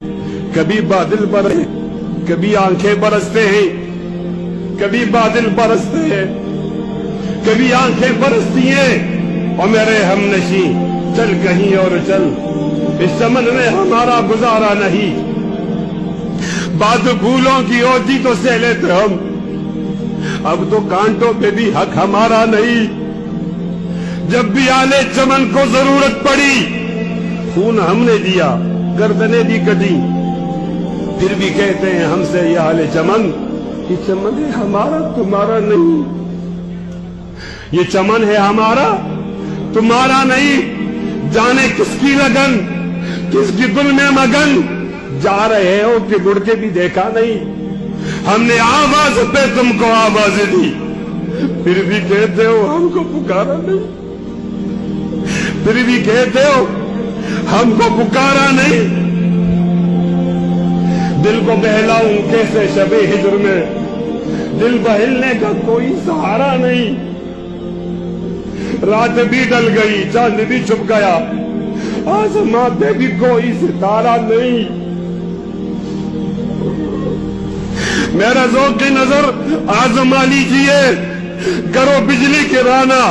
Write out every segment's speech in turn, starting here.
کبھی بادل برستے، کبھی آنکھیں برستے ہیں، کبھی بادل برستے ہیں، کبھی آنکھیں برستی ہیں، اور میرے ہم نشیں چل کہیں اور چل، اس چمن میں ہمارا گزارا نہیں، بات پھولوں کی ہوتی تو سہ لیتے ہم، اب تو کانٹوں پہ بھی حق ہمارا نہیں، جب بھی آلے چمن کو ضرورت پڑی خون ہم نے دیا، گردنیں بھی کٹی، پھر بھی کہتے ہیں ہم سے یہ آلے چمن، یہ چمن ہے ہمارا تمہارا نہیں، یہ چمن ہے ہمارا تمہارا نہیں، جانے کس کی لگن کس کی دل میں مگن، جا رہے ہو کہ مڑ کے بھی دیکھا نہیں، ہم نے آواز پہ تم کو آواز دی، پھر بھی کہتے ہو ہم کو پکارا نہیں، پھر بھی کہتے ہو ہم کو پکارا نہیں، دل کو بہلاؤں کیسے شب ہجر میں، دل بہلنے کا کوئی سہارا نہیں، رات بھی ڈل گئی چاند بھی چھپ گیا، آسمان پہ بھی کوئی ستارہ نہیں، میرا ذوق کی نظر آزما لیجئے، گرو بجلی گرانا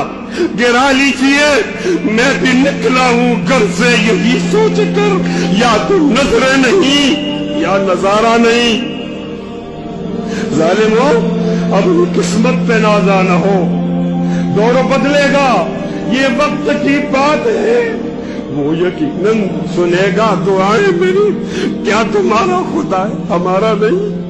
گرا لیجئے، میں بھی نکلا ہوں گھر سے یہی سوچ کر، یا تو نظریں نہیں یا نظارہ نہیں، ظالموں اب قسمت پہ نازا نہ ہو، دور بدلے گا یہ وقت کی بات ہے، وہ یقیناً سنے گا دعائیں میری، کیا تمہارا خدا ہے ہمارا نہیں؟